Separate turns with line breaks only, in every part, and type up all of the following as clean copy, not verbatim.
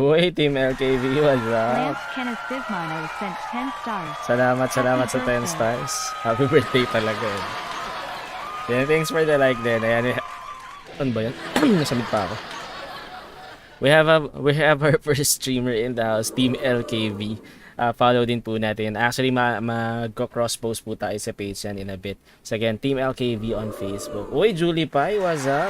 Uy, Team LKV, what's up?
Lance Kenneth Bismano sent 10 stars.
Salamat sa 10 stars. Happy birthday talaga eh. Yeah, thanks for the like din. Ayan, ano ba yan? Nasamid pa ako. We have our first streamer in the house, Team LKV. Follow din po natin. Actually, mag-cross post po tayo sa page yan in a bit. So again, Team LKV on Facebook. Uy, Julie Pai, what's up?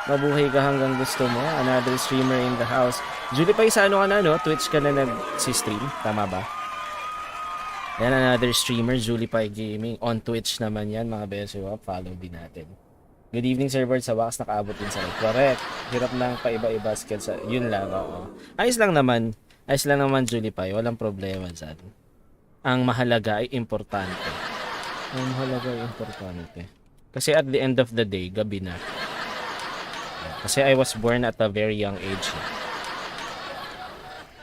Mabuhay ka hanggang gusto mo. Another streamer in the house. Julie Pai, sa ano ka na, no? Twitch ka na nag-stream. Tama ba? Yan, another streamer, Julie Pai Gaming. On Twitch naman yan, mga Beshiewap. Follow din natin. Good evening, Sir Bird. Sa wakas, nakaabot din sa live. Correct. Hirap ng paiba-iba skills. Yun lang, oo. Ayos lang naman, Julie Pai. Walang problema dyan. Ang mahalaga ay importante. Kasi at the end of the day, gabi na. Kasi I was born at a very young age.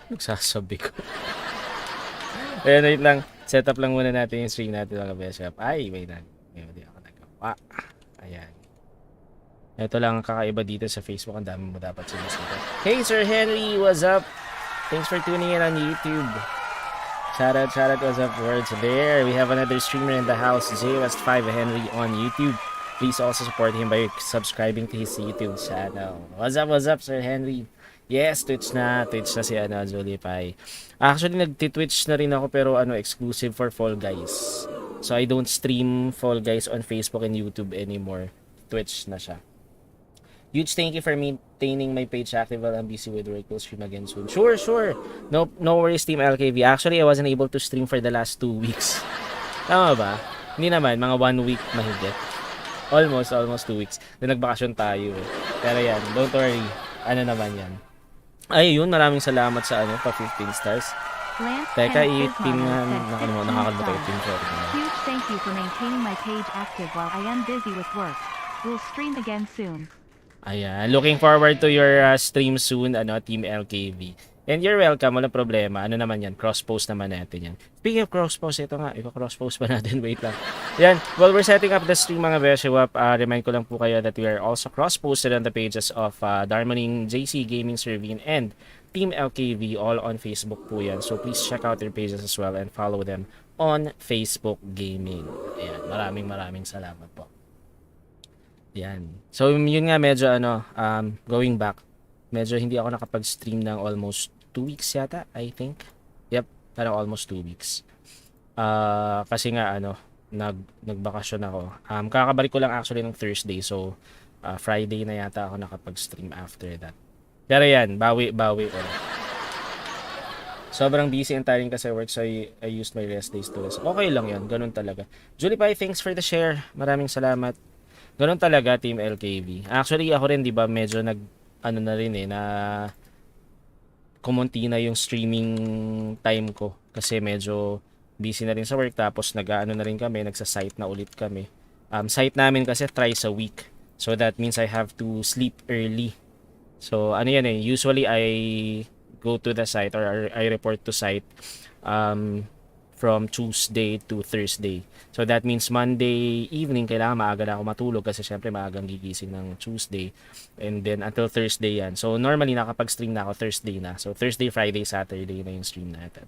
Nagsasabi ko. Ayan, wait lang. Set up lang muna natin yung stream natin mga Beshiewap. Ay, wait lang. Hindi ako nagawa. Ayan. Ito lang ang kakaiba dito sa Facebook. Ang dami mo dapat sinusunod. Hey, Sir Henry, what's up? Thanks for tuning in on YouTube. Shout out, what's up, words there. We have another streamer in the house, ZJSY Henry on YouTube. Please also support him by subscribing to his YouTube channel. What's up, Sir Henry? Yes, Twitch na si Julie Pai. Actually, nagti-Twitch na rin ako pero exclusive for Fall Guys. So I don't stream Fall Guys on Facebook and YouTube anymore. Twitch na siya. Huge thank you for maintaining my page active while I'm busy with work. We'll stream again soon. Sure. No worries, Team LKV. Actually, I wasn't able to stream for the last 2 weeks. Tama ba? Hindi naman, mga 1 week mahigit. Almost 2 weeks. Doon nagbakasyon tayo eh. Pero yan, don't worry. Ano naman yan. Ay, yun. Maraming salamat sa pa 15 stars. Teka, i-pin nga. Nakakalimutan ko i-pin ko.
Huge thank you for maintaining my page active while I am busy with work. We'll stream again soon.
Ayan. Looking forward to your stream soon, Team LKV. And you're welcome. Walang problema. Ano naman yan? Cross-post naman natin yan. Speaking of cross-post, ito nga. Ipa-cross-post pa natin. Wait lang. Yan. While we're setting up the stream, mga Beshiewap, remind ko lang po kayo that we are also cross-posted on the pages of Darmaning, JC Gaming Servin, and Team LKV, all on Facebook po yan. So please check out their pages as well and follow them on Facebook Gaming. Ayan. Maraming salamat po. Yan. So yun nga medyo going back, medyo hindi ako nakapag-stream ng almost 2 weeks yata, I think. Yep, parang almost 2 weeks. Kasi nga nagbakasyon ako. Kakabalik ko lang actually ng Thursday. So Friday na yata ako nakapag-stream after that. Pero yan, bawi ulit. Sobrang busy and tiring kasi work, so I used my rest days to rest. Okay lang yan, ganun talaga. Julie Pai, thanks for the share. Maraming salamat. Ganun talaga, Team LKV. Actually, ako rin, di ba, medyo na rin na kumunti na yung streaming time ko. Kasi medyo busy na rin sa work. Tapos na rin kami, nagsa-site na ulit kami. Site namin kasi thrice a week. So that means I have to sleep early. So yan usually I go to the site or I report to site from Tuesday to Thursday. So that means Monday evening, kailangan maaga na ako matulog kasi syempre maagang gigising ng Tuesday. And then until Thursday yan. So normally nakapag-stream na ako Thursday na. So Thursday, Friday, Saturday na yung stream natin.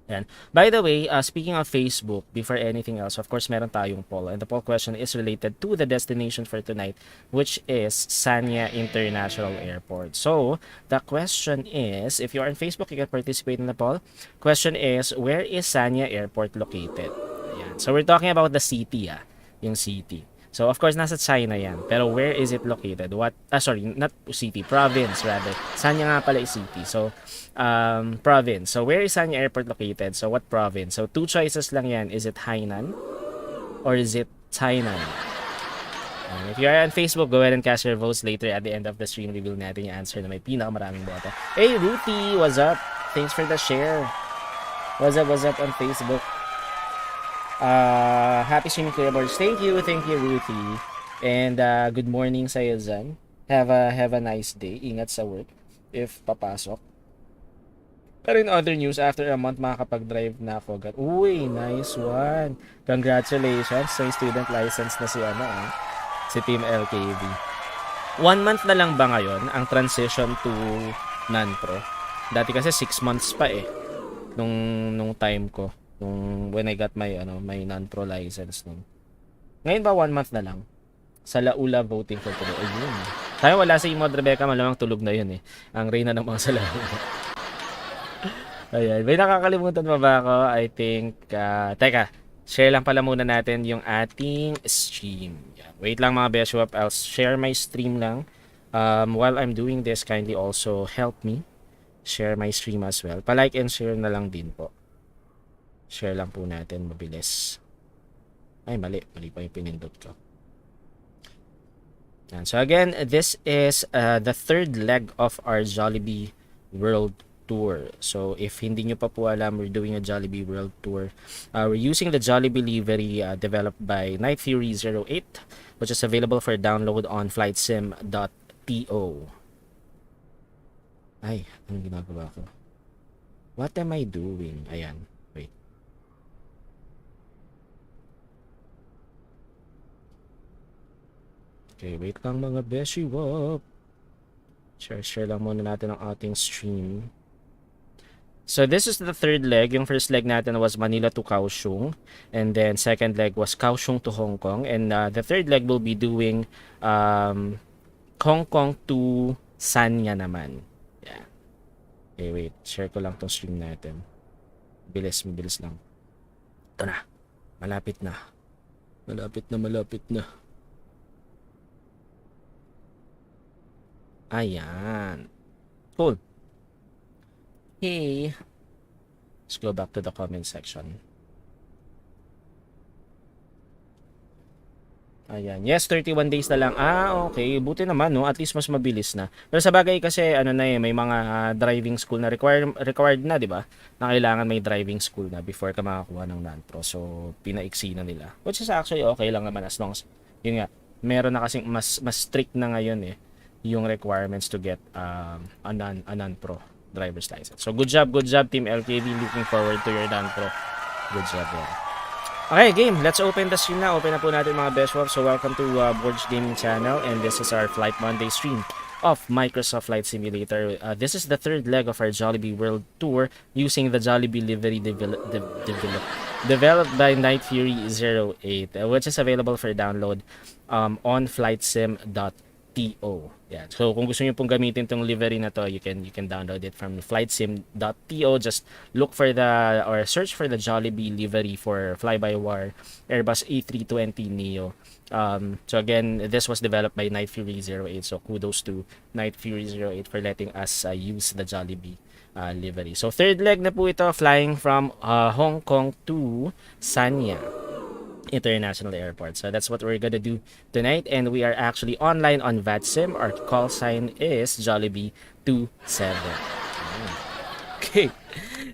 Yan. By the way, speaking of Facebook, before anything else, of course, meron tayong poll. And the poll question is related to the destination for tonight, which is Sanya International Airport. So, the question is, if you are on Facebook, you can participate in the poll. Question is, where is Sanya Airport located? Yan. So, we're talking about the city, yung city. So, of course, nasa China yan. Pero where is it located? Not city, province rather. Sanya nga pala is city. So, province. So, where is Sanya Airport located? So, what province? So, 2 choices lang yan. Is it Hainan? Or is it Tainan? And if you are on Facebook, go ahead and cast your votes later at the end of the stream. Reveal natin yung answer na may pinakamaraming boto. Hey, Ruthie! What's up? Thanks for the share. What's up on Facebook? Happy streaming, Kuya Borg. Thank you, Ruthie. And good morning sa iyo dyan. Have a nice day. Ingat sa work if papasok. Pero in other news, after a month makakapag-drive na ako agad. Uy, nice one. Congratulations. So, student license na si Team LKV. 1 month na lang ba ngayon ang transition to non-pro. Dati kasi 6 months pa eh nung time ko, when I got my non-pro license nung. Ngayon ba 1 month na lang? Sa Laula voting for today. Ayun. Tayo wala si Mod Rebecca, malamang tulog na yun eh. Ang reyna ng mga salaw. Ayan. May nakakalimutan pa ba ako? I think, teka, share lang pala muna natin yung ating stream. Yan. Wait lang mga Beshiewap, I'll share my stream lang. While I'm doing this, kindly also help me share my stream as well. Pa-like and share na lang din po. Share lang po natin, mabilis. Ay, mali pa yung pinindot ko. And so again, this is the third leg of our Jollibee World Tour. So if hindi nyo pa po alam, we're doing a Jollibee World Tour. We're using the Jollibee livery developed by Night Fury 08, which is available for download on flightsim.to. Ay, anong ginagawa ko? What am I doing? Ayan, wait. Okay, wait lang mga Beshiewap. Share lang muna natin ang ating stream. So this is the third leg. Yung first leg natin was Manila to Kaohsiung. And then second leg was Kaohsiung to Hong Kong. And the third leg will be doing Hong Kong to Sanya naman. Yeah. Okay, wait. Share ko lang tong stream natin. Mabilis lang. Ito na. Malapit na. Malapit na. Ayan. Cool. Hey. Let's go back to the comment section. Ayan. Yes, 31 days na lang. Okay. Buti naman, no? At least mas mabilis na. Pero sa bagay kasi, may mga driving school na required na, di ba? Na kailangan may driving school na before ka makakuha ng non-pro. So, pinaiksi na nila. Which is actually okay lang naman as long as, yun nga, meron na kasing mas strict na ngayon yung requirements to get a non-pro driver's license. So, good job, Team LKD. Looking forward to your non-pro. Good job, yeah. Okay, game. Let's open the stream na. Open na po natin mga Beshiewap. So, welcome to BORGGAMING channel. And this is our Flight Monday stream of Microsoft Flight Simulator. This is the third leg of our Jollibee World Tour using the Jollibee livery developed by Night Fury 08, which is available for download on flightsim.to. Yeah. So kung gusto niyo pong gamitin tong livery na to, you can download it from flightsim.to. Just look for or search for the Jollibee livery for fly-by-wire Airbus A320neo. So again, this was developed by Night Fury 08. So kudos to Night Fury 08 for letting us use the Jollibee livery. So third leg na po ito, flying from Hong Kong to Sanya International Airport. So that's what we're gonna do tonight, and we are actually online on VATSIM. Our call sign is Jollibee 27. Okay.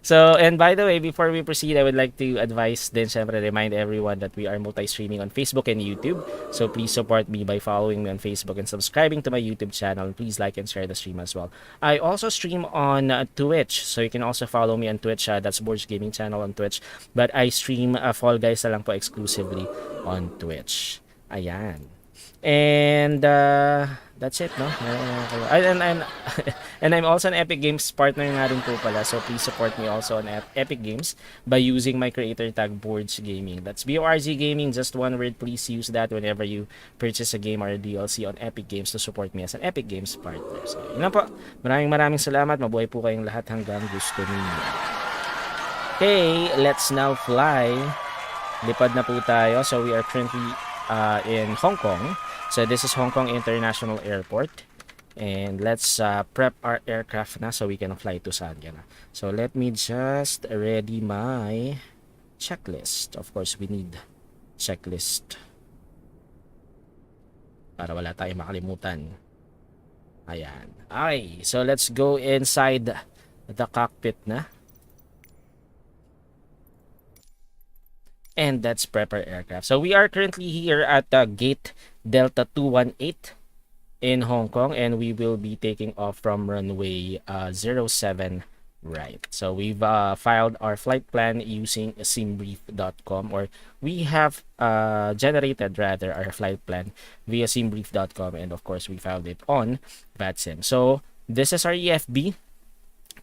So, and by the way, before we proceed, I would like to advise din, syempre, remind everyone that we are multi-streaming on Facebook and YouTube. So, please support me by following me on Facebook and subscribing to my YouTube channel. Please like and share the stream as well. I also stream on Twitch. So, you can also follow me on Twitch. That's BORGGAMING channel on Twitch. But I stream Fall Guys na lang po exclusively on Twitch. Ayan. And that's it, no? And I'm also an Epic Games partner nga rin po pala. So please support me also on Epic Games by using my creator tag BORGGAMING. That's BORGGAMING, just one word. Please use that whenever you purchase a game or a DLC on Epic Games to support me as an Epic Games partner. So yun lang po. Maraming salamat. Mabuhay po kayong lahat hanggang gusto ninyo. Okay, let's now fly. Lipad na po tayo. So we are currently in Hong Kong. So this is Hong Kong International Airport, and let's prep our aircraft na so we can fly to Sanya na. So let me just ready my checklist. Of course, we need checklist para wala tayong makalimutan. Ayan. Okay, so let's go inside the cockpit na. And that's prep our aircraft. So we are currently here at gate Delta 218 in Hong Kong, and we will be taking off from runway 07 right. So we've filed our flight plan using simbrief.com, or we have generated our flight plan via simbrief.com, and of course we filed it on VATSIM. So this is our EFB.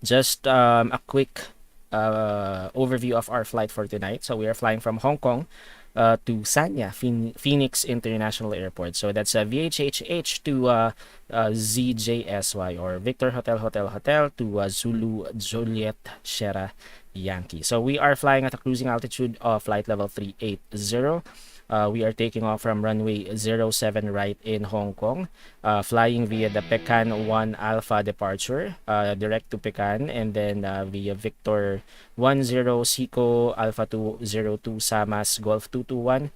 Just a quick overview of our flight for tonight. So we are flying from Hong Kong to Sanya, Phoenix International Airport. So that's a VHHH to ZJSY, or Victor Hotel Hotel Hotel, to Zulu Juliet Sierra Yankee. So we are flying at a cruising altitude of flight level 380. We are taking off from runway 07 right in Hong Kong, flying via the Pecan 1 Alpha departure, direct to Pecan, and then via Victor 10 Seco Alpha 202 Samas Golf 221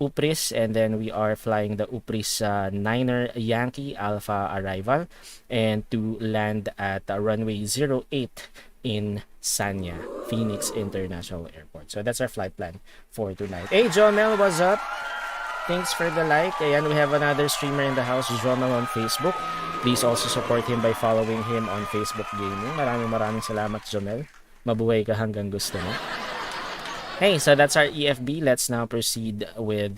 Upris, and then we are flying the Upris 9er Yankee Alpha arrival, and to land at runway 08 in Sanya, Phoenix International Airport. So that's our flight plan for tonight. Hey, Jomel, what's up? Thanks for the like. Ayan, we have another streamer in the house, Jomel, on Facebook. Please also support him by following him on Facebook Gaming. Maraming salamat, Jomel. Mabuhay ka hanggang gusto mo. Hey, so that's our EFB. Let's now proceed with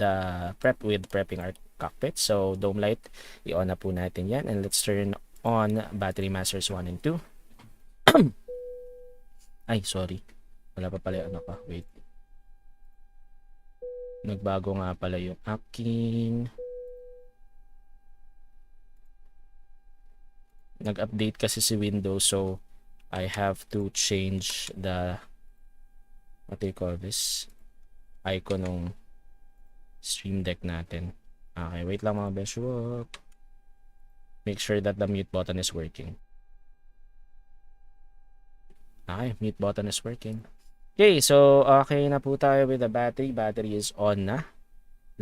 prepping our cockpit. So dome light, i-on na po natin yan. And let's turn on battery masters 1 and 2. Ay, sorry. Wala pa pala yung ano pa. Wait. Nagbago nga pala yung aking... Nag-update kasi si Windows, so I have to change the... What do you call this? Icon ng Stream Deck natin. Okay, wait lang mga Beshiewap. Make sure that the mute button is working. Okay, mute button is working. Okay, so okay na po tayo with the battery. Battery is on na.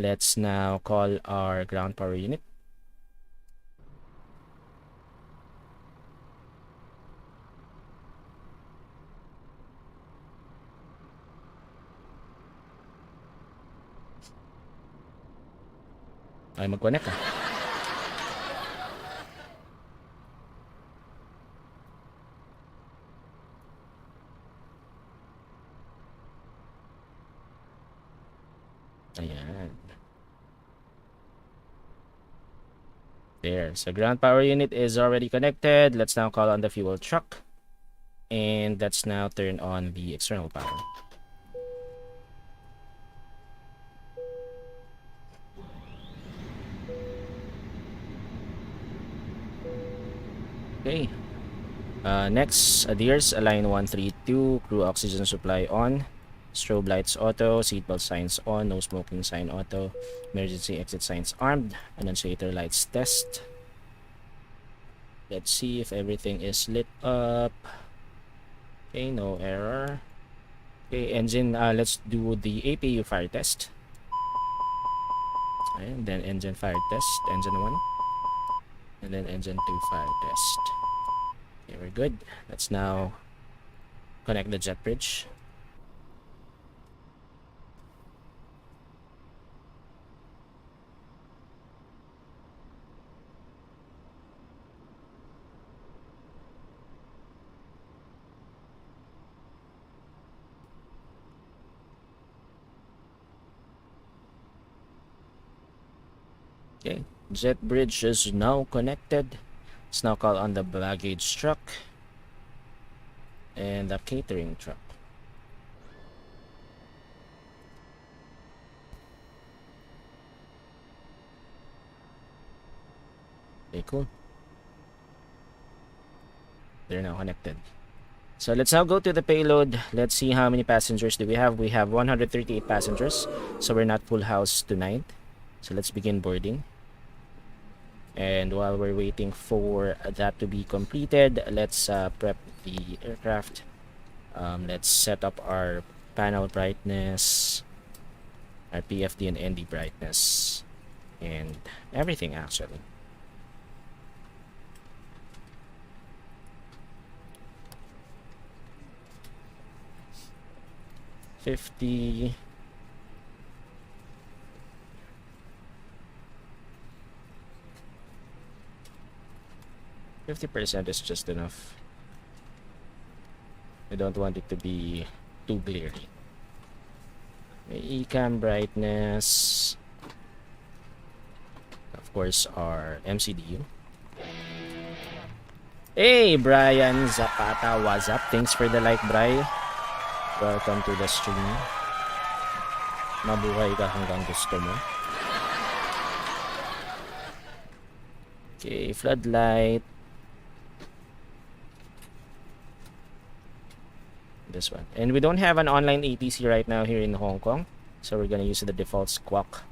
Let's now call our ground power unit. Ay, mag-connect ah. Ayan. There. So ground power unit is already connected. Let's now call on the fuel truck. And let's now turn on the external power. Okay. Next, adheres, align 132, crew oxygen supply on. Strobe lights auto, seatbelt signs on, no smoking sign auto, emergency exit signs armed, annunciator lights test. Let's see if everything is lit up. Okay, no error. Okay, engine, let's do the APU fire test. And then engine fire test, engine 1. And then engine 2 fire test. Okay, we're good. Let's now connect the jet bridge. Okay, jet bridge is now connected. Let's now call on the baggage truck and the catering truck. Okay, cool. They're now connected. So let's now go to the payload. Let's see how many passengers do we have. We have 138 passengers, so we're not full house tonight. So let's begin boarding. And while we're waiting for that to be completed, let's prep the aircraft. Let's set up our panel brightness, our PFD and ND brightness, and everything actually. $50. 50% is just enough. I don't want it to be too glary. Ecam brightness. Of course, our MCDU. Hey, Brian Zapata, what's up? Thanks for the like, Bri. Welcome to the stream. Mabuhay ka hanggang gusto mo. Okay, floodlight. This one. And we don't have an online ATC right now here in Hong Kong. So we're gonna use the default squawk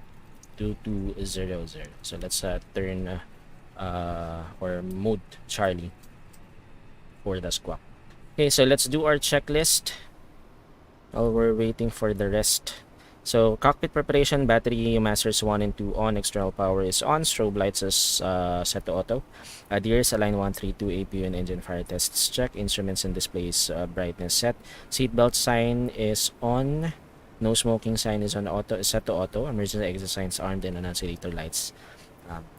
2200. So let's turn or mode Charlie for the squawk. Okay, so let's do our checklist while we're waiting for the rest. So cockpit preparation, battery masters 1 and 2 on, external power is on, strobe lights is set to auto. Gears align 132, APU and engine fire tests check, instruments and displays brightness set. Seatbelt sign is on, no smoking sign is on auto, is set to auto. Emergency exit signs armed and annunciator lights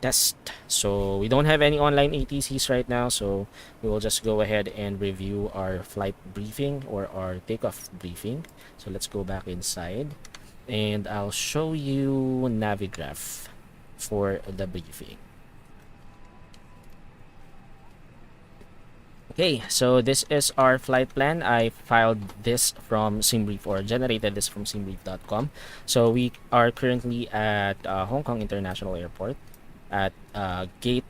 test. So we don't have any online ATCs right now, so we will just go ahead and review our flight briefing or our takeoff briefing. So let's go back inside and I'll show you Navigraph for the briefing. Okay, so this is our flight plan. I filed this from SimBrief or generated this from simbrief.com. So we are currently at Hong Kong International Airport at gate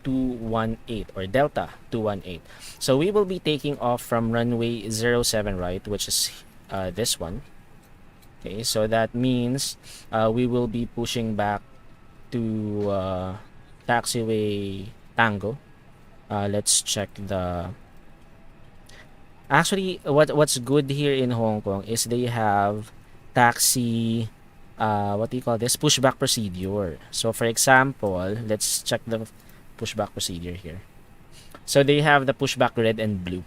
218 or Delta 218. So we will be taking off from runway 07 right, which is this one. Okay, so that means we will be pushing back to taxiway Tango. Let's check the... Actually, what's good here in Hong Kong is they have taxi, what do you call this? Pushback procedure. So for example, let's check the pushback procedure here. So they have the pushback red and blue.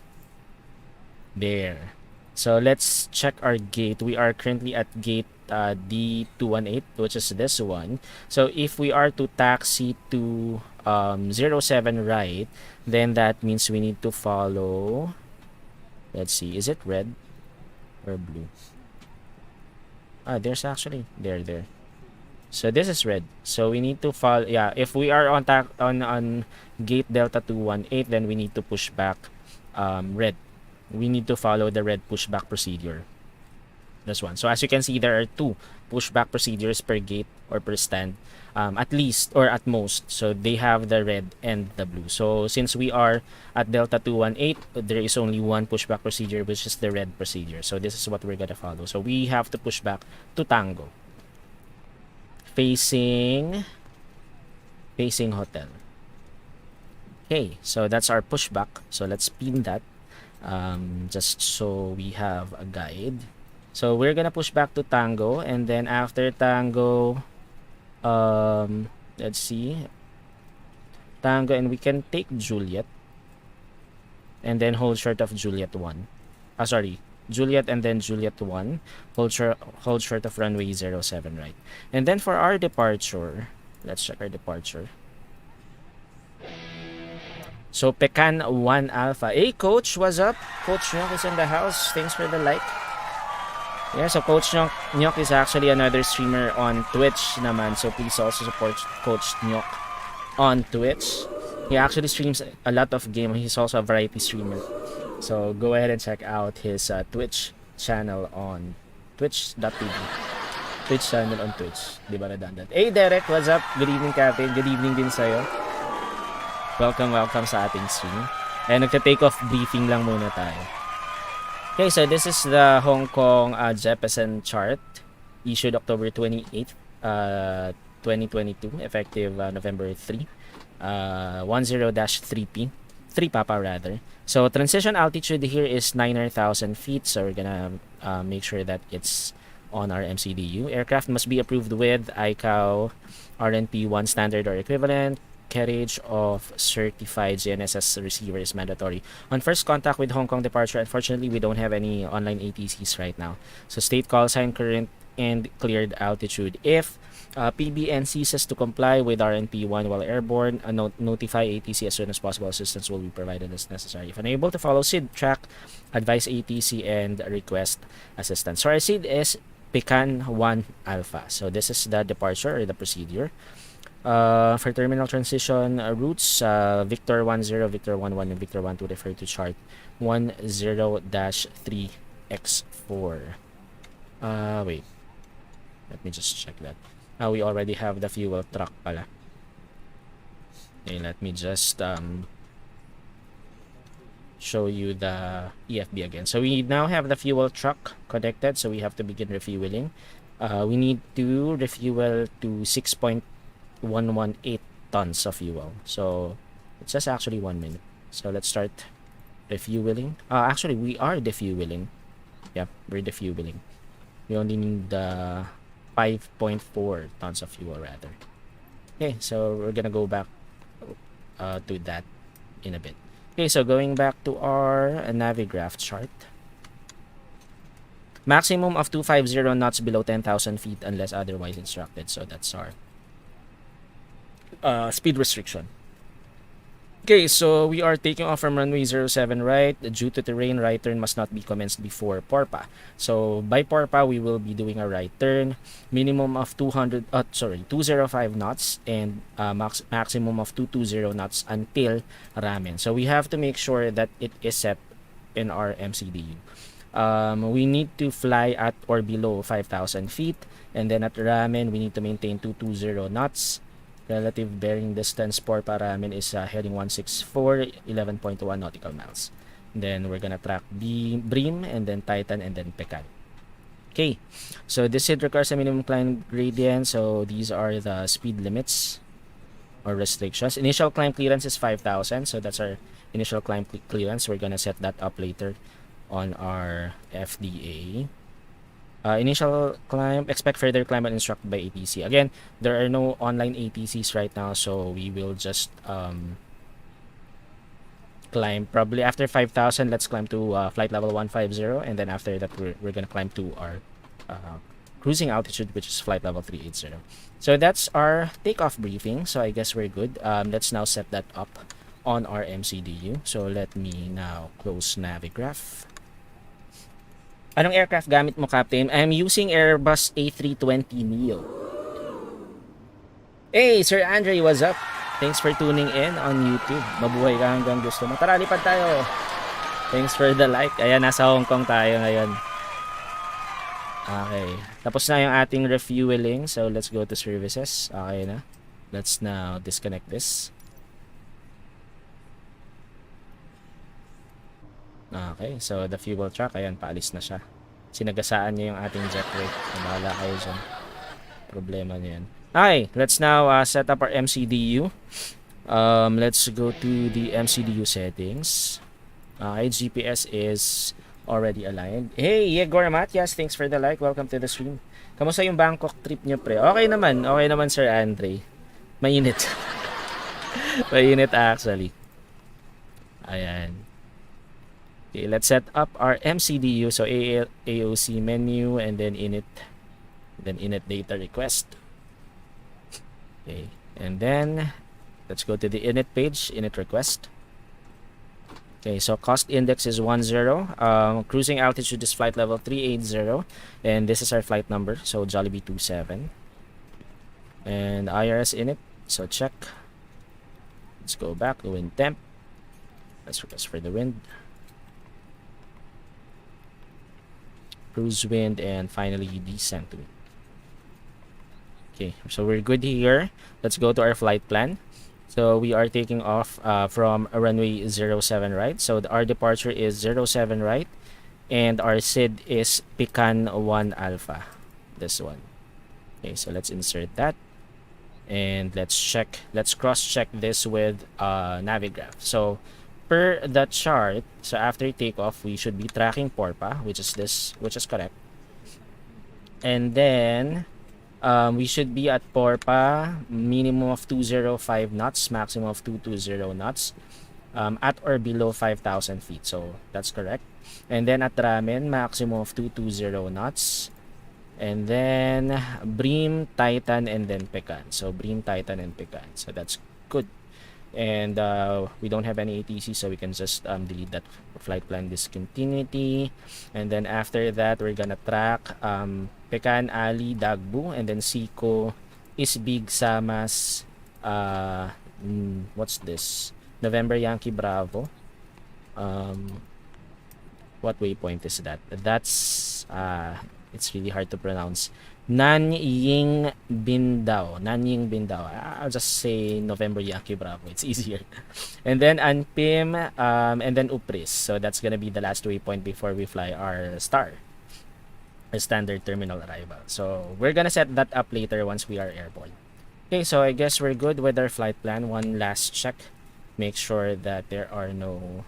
There. So let's check our gate. We are currently at gate D218, which is this one. So if we are to taxi to 07 right, then that means we need to follow, let's see, is it red or blue? There's actually there. So this is red. So we need to follow, yeah, if we are on gate Delta 218, then we need to push back red. We need to follow the red pushback procedure. This one. So as you can see, there are 2 pushback procedures per gate or per stand, at least or at most. So they have the red and the blue. So since we are at Delta 218, there is only 1 pushback procedure, which is the red procedure. So this is what we're gonna follow. So we have to push back to Tango, facing hotel. Okay, so that's our pushback. So let's pin that. Just so we have a guide. So we're gonna push back to Tango, and then after Tango, let's see, Tango, and we can take Juliet, and then hold short of Juliet 1. Juliet and then Juliet 1, hold short of runway 07 right. And then for our departure, let's check our departure. So Pecan 1 Alpha. Hey Coach, what's up? Coach Nyok is in the house. Thanks for the like. Yeah, so Coach Nyok is actually another streamer on Twitch naman. So please also support Coach Nyok on Twitch. He actually streams a lot of game. He's also a variety streamer. So go ahead and check out his Twitch channel on twitch.tv. Twitch channel on Twitch. Di ba redundant? Hey Derek, what's up? Good evening, Captain. Good evening din sa'yo. Welcome sa ating stream. And nagta-take off briefing lang muna tayo. Okay, so this is the Hong Kong Jeppesen chart issued October 28th, 2022, effective November 3, 10-3P, 3 Papa rather. So transition altitude here is 900,000 feet, so we're gonna make sure that it's on our MCDU. Aircraft must be approved with ICAO RNP 1 standard or equivalent. Carriage of certified GNSS receiver is mandatory. On first contact with Hong Kong departure, unfortunately, we don't have any online ATCs right now. So state call sign, current, and cleared altitude. If PBN ceases to comply with RNP1 while airborne, notify ATC as soon as possible. Assistance will be provided as necessary. If unable to follow SID track, advise ATC and request assistance. So our SID is Pecan 1 Alpha. So this is the departure or the procedure. For terminal transition routes, Victor 10, Victor 11, and Victor 12 refer to chart 10-3x4. Wait. Let me just check that. We already have the fuel truck pala. Okay, let me just show you the EFB again. So we now have the fuel truck connected, so we have to begin refueling. We need to refuel to 6.118 tons of fuel. So it's just actually 1 minute. So let's start refueling. Actually, we are defueling. Yeah, we're defueling. We only need 5.4 tons of fuel rather. Okay, so we're gonna go back to that in a bit. Okay, so going back to our Navigraph chart. Maximum of 250 knots below 10,000 feet unless otherwise instructed. So that's our speed restriction. Okay, so we are taking off from runway 07 right. Due to terrain, right turn must not be commenced before Porpa. So by Porpa, we will be doing a right turn. Minimum of 205 knots and maximum of 220 knots until Ramen. So we have to make sure that it is set in our MCDU. We need to fly at or below 5,000 feet. And then at Ramen, we need to maintain 220 knots. Relative bearing distance for Ramen is heading 164, 11.1 nautical miles. Then we're gonna track Bream and then Titan and then Pecan. Okay, so this hit requires a minimum climb gradient. So these are the speed limits or restrictions. Initial climb clearance is 5,000. So that's our initial climb clearance. We're gonna set that up later on our FDA. Initial climb, expect further climb and instructed by ATC. Again, there are no online ATCs right now, so we will just climb probably after 5,000. Let's climb to flight level 150, and then after that we're gonna climb to our cruising altitude, which is flight level 380. So that's our takeoff briefing. So I guess we're good. Let's now set that up on our MCDU. So let me now close Navigraph. Anong aircraft gamit mo, Captain? I'm using Airbus A320neo. Hey, Sir Andre, what's up? Thanks for tuning in on YouTube. Mabuhay ka hanggang gusto mo. Tara, lipad tayo. Thanks for the like. Ayan, nasa Hong Kong tayo ngayon. Okay. Tapos na yung ating refueling. So, let's go to services. Okay na. Let's now disconnect this. Okay, so the fuel truck, ayan, paalis na siya. Sinagasaan niya yung ating jetway. Bahala kayo dyan. Problema niya yan. Okay, let's now set up our MCDU. Let's go to the MCDU settings. Okay, GPS is already aligned. Hey, Yegor Matias, thanks for the like. Welcome to the stream. Kamusta yung Bangkok trip niyo, pre? Okay naman, Sir Andre. Mainit. Mainit actually. Ayan. Okay, let's set up our MCDU. So AOC menu and then init data request. Okay, and then let's go to the init page, init request. Okay, so cost index is 10. Cruising altitude is flight level 380, and this is our flight number. So Jollibee 27, and IRS init. So check. Let's go back to wind temp. Let's request for the wind. Cruise wind, and finally descent wind. Okay, so we're good here. Let's go to our flight plan. So we are taking off from runway 07 right. So our departure is 07 right, and our SID is Pecan 1 Alpha. This one. Okay, so let's insert that, and let's cross check this with Navigraph. So per the chart, so after takeoff, we should be tracking Porpa, which is correct. And then, we should be at Porpa, minimum of 205 knots, maximum of 220 knots, at or below 5,000 feet. So, that's correct. And then at Ramen, maximum of 220 knots. And then, Bream, Titan, and then Pecan. So, Bream, Titan, and Pecan. So, that's good. And we don't have any ATC, so we can just delete that flight plan discontinuity. And then after that, we're gonna track Pecan, Ali, Dagbu, and then Siko, Isbig, Samas, What's this? November Yankee Bravo. What waypoint is that? That's it's really hard to pronounce. Nanying Bindao. Nanying Bindao. I'll just say November Yankee Bravo. It's easier. And then Anpim, and then Upris. So that's gonna be the last waypoint before we fly our star, our standard terminal arrival. So we're gonna set that up later once we are airborne. Okay, so I guess we're good with our flight plan. One last check. Make sure that there are no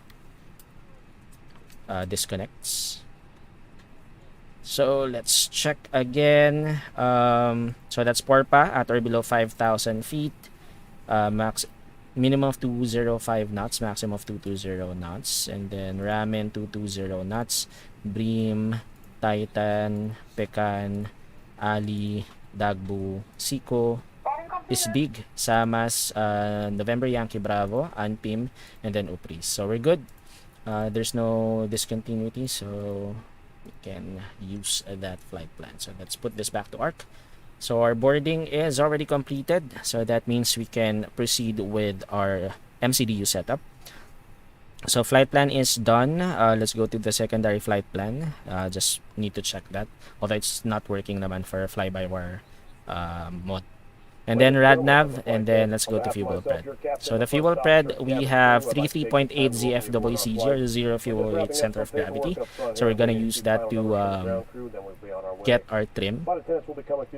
disconnects. So let's check again. So that's Porpa at or below 5,000 feet. Minimum of 205 knots, maximum of 220 knots. And then Ramen 220 knots. Bream, Titan, Pecan, Ali, Dagbu, Siko is big. Samas, November Yankee Bravo, Anpim, and then Upris. So we're good. There's no discontinuity, so we can use that flight plan. So let's put this back to ARC. So our boarding is already completed, so that means we can proceed with our MCDU setup. So flight plan is done. Let's go to the secondary flight plan. Just need to check that, although it's not working naman for fly-by-wire mod. And then RadNav, and then let's go to fuel pred. So the fuel pred, we have 33.8 ZFWCG, or 0 fuel weight center of gravity. So we're gonna use that to get our trim.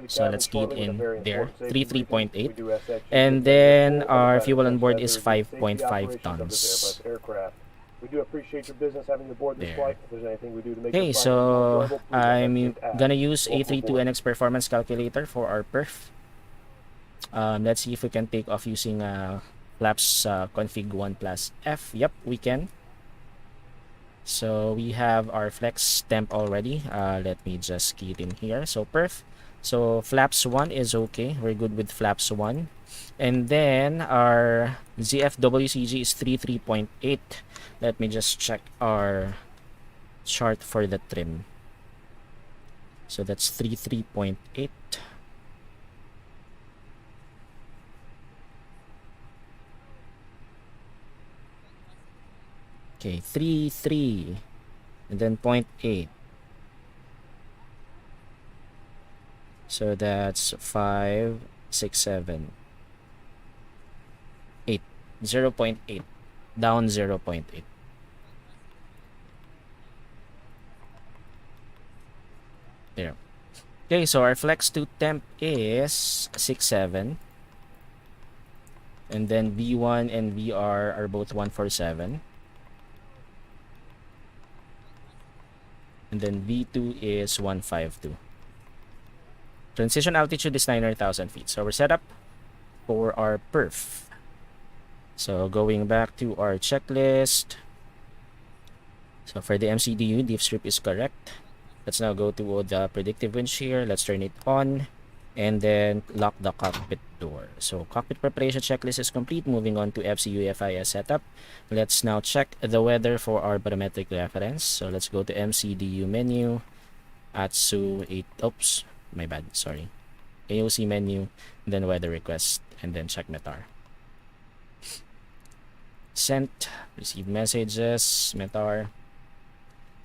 So let's key it in there, 33.8. And then our fuel on board is 5.5 tons.
We do appreciate your business having you aboard this flight. If there's anything we do to make
okay, so I'm gonna use A32NX performance calculator for our perf. Let's see if we can take off using flaps config 1 plus F. Yep, we can. So we have our flex temp already. Let me just key it in here. So perf. So flaps 1 is okay. We're good with flaps 1. And then our ZFWCG is 33.8. Let me just check our chart for the trim. So that's 33.8. Okay, 3, and then 0.8. So that's 5, 6, 7, 8. 0.8. Down 0.8. There. Okay, so our flex to temp is 6, 7. And then V1 and VR are both 147. And then V2 is 152. Transition altitude is 900,000 feet. So we're set up for our perf. So going back to our checklist. So for the MCDU, diff strip is correct. Let's now go to the predictive winch here. Let's turn it on. And then lock the cockpit door. So cockpit preparation checklist is complete. Moving on to FCU FIS setup. Let's now check the weather for our barometric reference. So let's go to MCDU menu. ATSU 8. Oops, my bad. Sorry. AOC menu. Then weather request. And then check METAR. Sent. Receive messages. METAR.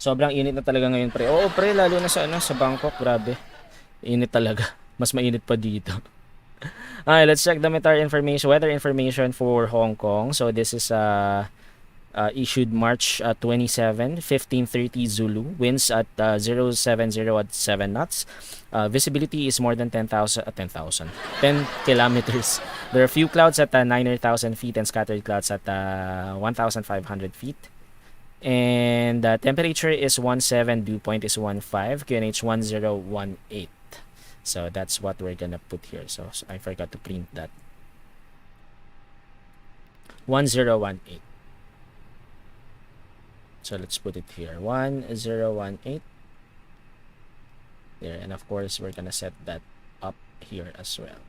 Sobrang init na talaga ngayon, pre. Oo, pre. Lalo na sa Bangkok. Grabe. Init talaga. Mas mainit pa dito. Alright, let's check the METAR information, weather information for Hong Kong. So this is issued March 27, 15:30 Zulu. Winds at 070 at 7 knots. Visibility is more than 10 kilometers. There are few clouds at 900,000 feet and scattered clouds at 1,500 feet. And temperature is 17, dew point is 15, QNH 1018. So that's what we're gonna put here. So I forgot to print that. 1018. So let's put it here. 1018. There, and of course we're gonna set that up here as well.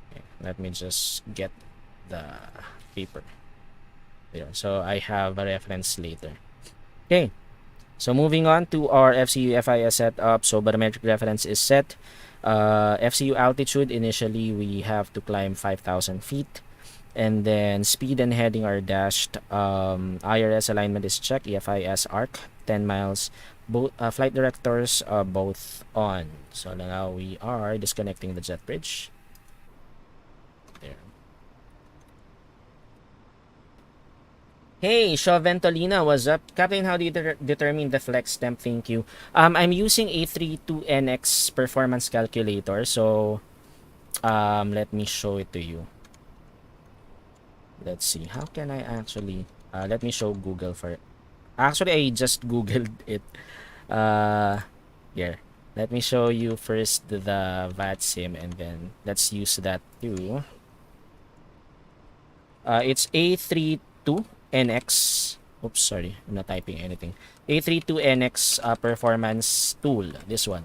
Okay, let me just get the paper. There. So I have a reference later. Okay. So moving on to our FCU FIS setup. So barometric reference is set. FCU altitude, initially we have to climb 5,000 feet. And then speed and heading are dashed. IRS alignment is checked. EFIS arc 10 miles. Both flight directors both on. So now we are disconnecting the jet bridge. There. Hey, Shaw Ventolina, what's up? Captain, how do you determine the flex temp? Thank you. I'm using A32NX performance calculator. So let me show it to you. Let's see. How can I actually let me show Google for it. Actually, I just Googled it. Here. Let me show you first the VATSIM, and then let's use that too. It's A32NX. Oops, sorry. I'm not typing anything. A32NX performance tool. This one.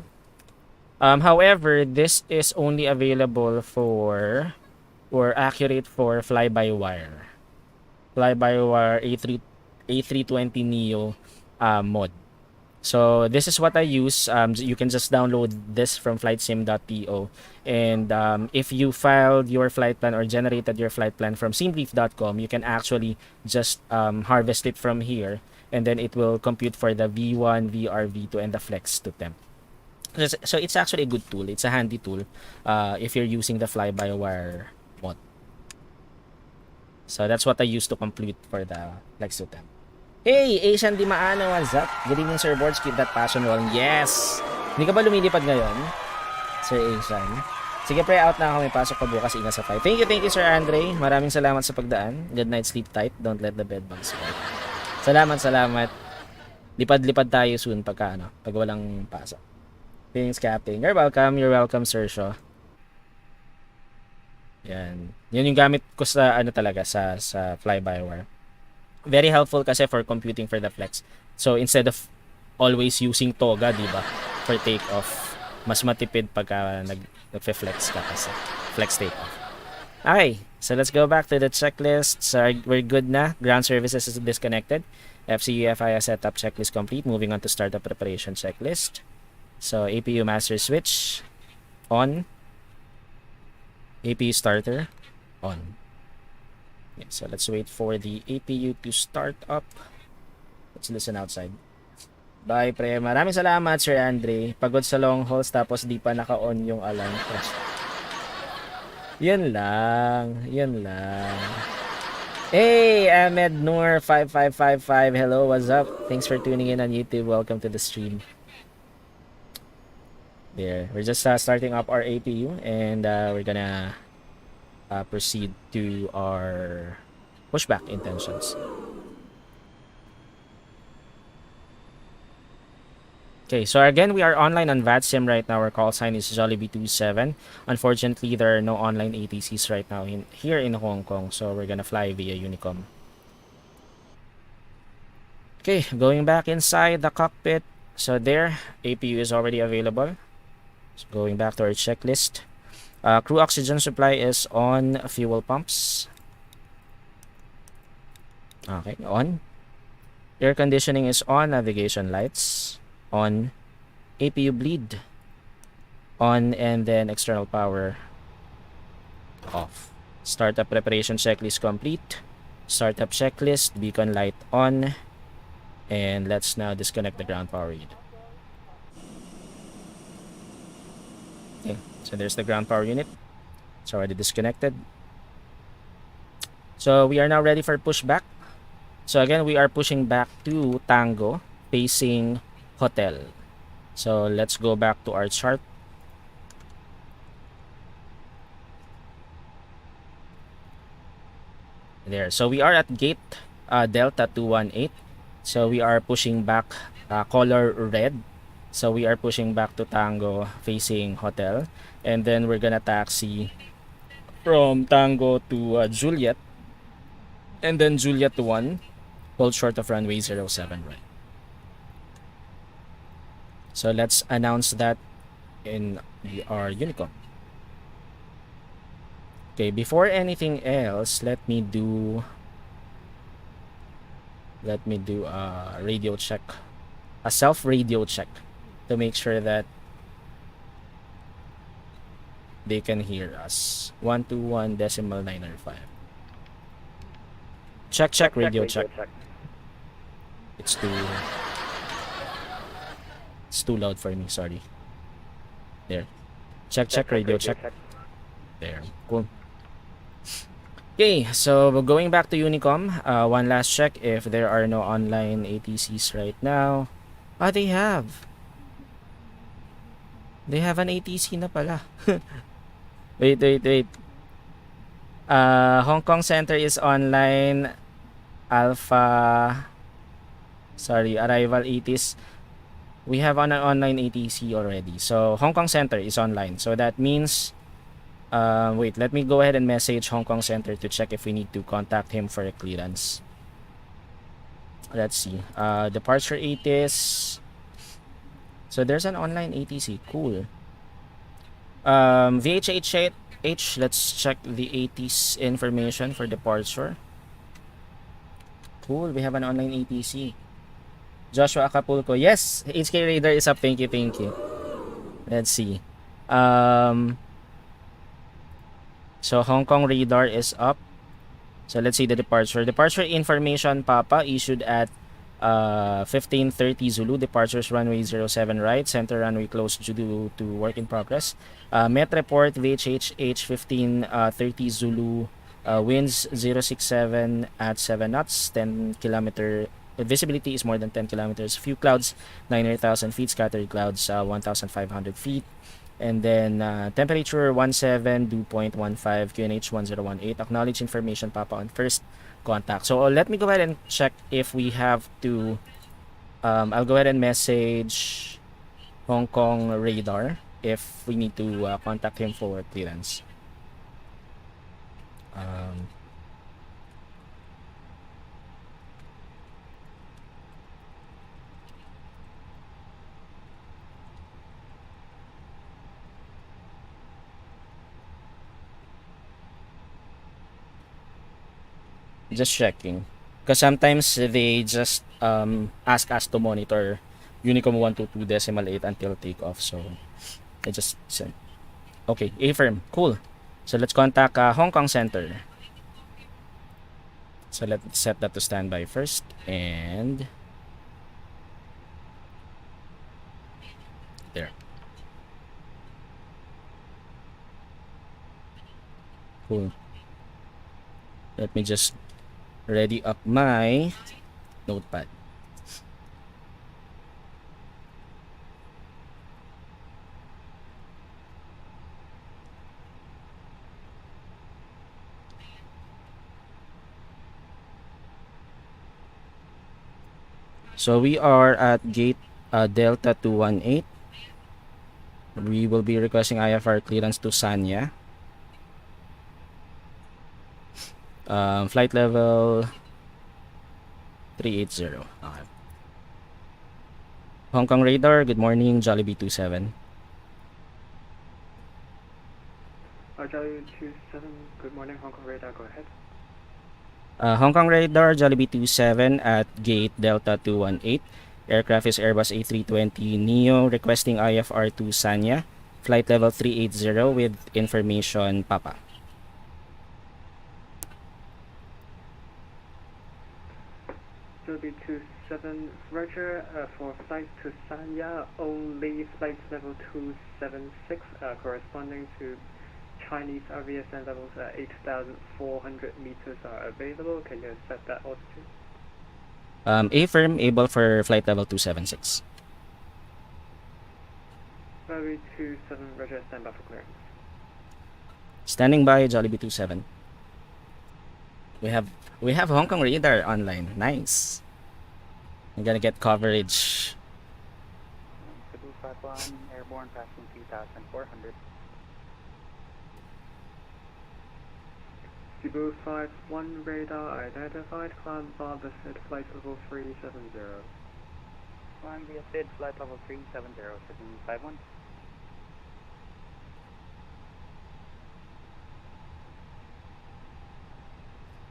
However, this is only available for or accurate for fly-by-wire. Fly-by-wire A320 Neo mod. So this is what I use. You can just download this from flightsim.to, and if you filed your flight plan or generated your flight plan from simbrief.com, you can actually just harvest it from here, and then it will compute for the V1, VR, V2, and the flex to temp. So it's actually a good tool. It's a handy tool if you're using the fly-by-wire mod. So that's what I use to compute for the flex to temp. Hey, Asian Dimaano, what's up? Good evening, Sir Boards. Keep that passion rolling. Yes! Hindi ka ba lumilipad ngayon, Sir Asian? Sige, pre, out na ako. May pasok pa bukas. Ingat sa fight. Thank you, Sir Andre. Maraming salamat sa pagdaan. Good night, sleep tight. Don't let the bed bugs fall. Salamat. Lipad-lipad tayo soon pag walang pasok. Thanks, Captain. You're welcome, Sir Shaw. Yan. Yun yung gamit ko sa talaga sa fly-by-wire. Very helpful kasi for computing for the flex. So instead of always using toga, di ba, for takeoff, mas matipid pagka nagfe-flex ka kasi flex takeoff. Okay, so let's go back to the checklist. So we're good na. Ground services is disconnected. FCU FIS setup checklist complete. Moving on to startup preparation checklist. So APU master switch on. APU starter on. Okay, so let's wait for the APU to start up. Let's listen outside. Bye, pre. Maraming salamat, Sir Andre. Pagod sa long hauls tapos di pa naka-on yung alarm. Yun lang. Hey, Ahmed Noor 5555. Hello, what's up? Thanks for tuning in on YouTube. Welcome to the stream. There. We're just starting up our APU, and we're gonna proceed to our pushback intentions. Okay, so again, we are online on VATSIM right now. Our call sign is Jollibee 27. Unfortunately, there are no online ATCs right now here in Hong Kong, so we're gonna fly via Unicom. Okay, going back inside the cockpit. So there, APU is already available. So going back to our checklist. Crew oxygen supply is on. Fuel pumps. Okay, on. Air conditioning is on. Navigation lights on. APU bleed on, and then external power off. Startup preparation checklist complete. Startup checklist, beacon light on, and let's now disconnect the ground power unit. Okay, so there's the ground power unit. It's already disconnected. So we are now ready for pushback. So again, we are pushing back to Tango facing Hotel. So let's go back to our chart. There. So we are at gate Delta 218. So we are pushing back color red. So we are pushing back to Tango facing Hotel. And then we're gonna taxi from Tango to Juliet. And then Juliet to 1. Hold short of runway 07 right. So let's announce that in our Unicom. Okay, before anything else, let me do a radio check a self radio check to make sure that they can hear us. 121.905. Check radio check. It's too loud for me, sorry. There. Check radio check. There. Cool. Okay, so going back to Unicom, one last check if there are no online ATCs right now. They have. They have an ATC na pala. Wait. Hong Kong Center is online. Alpha. Sorry, arrival 80s. We have an online ATC already. So Hong Kong Center is online. So that means wait, let me go ahead and message Hong Kong Center to check if we need to contact him for a clearance. Let's see. Departure 80s. So there's an online ATC. Cool. VHHH, let's check the 80s information for departure. Cool, we have an online ATC. Joshua Acapulco. Yes, HK Radar is up. Thank you. Let's see. So Hong Kong Radar is up. So let's see the departure. Departure information, Papa, issued at 15:30 Zulu. Departures runway 07 right. Center runway closed due to work in progress. Met report VHHH 15:30 Zulu. Winds 067 at 7 knots. 10 kilometer visibility is more than 10 kilometers. Few clouds 900,000 feet. Scattered clouds 1,500 feet. And then temperature 17, dew point 15, QNH 1018. Acknowledge information, Papa, on first contact. So let me go ahead and check if we have to. I'll go ahead and message Hong Kong Radar if we need to contact him for clearance. Just checking, because sometimes they just ask us to monitor Unicom 122.8 until takeoff. So I just sent. Okay, affirm. Cool. So let's contact Hong Kong Center. So let's set that to standby first. And there. Cool. Let me just ready up my notepad. So we are at gate Delta 218. We will be requesting IFR clearance to Sanya. Flight level 380. Okay. Hong Kong Radar, good morning. Jollibee 27.
Jollibee 27, good morning. Hong Kong Radar, go ahead.
Hong Kong Radar, Jollibee 27 at gate Delta 218. Aircraft is Airbus A320 Neo, requesting IFR to Sanya. Flight level 380 with information, Papa.
Jollibee 27, Roger, for flight to Sanya, only flight level 276, corresponding to Chinese RVSN levels 8,400 meters are available. Can you set that altitude?
Affirm, able for flight level 276.
Jollibee 27, Roger, stand by for clearance.
Standing by, Jollibee 27. We have Hong Kong Radar online. Nice. I'm gonna get coverage.
Cebu 51, airborne passing 2,400.
Cebu 51 radar identified, climb bar the SID flight level 370.
Climb via SID, flight level 370, Cebu 51.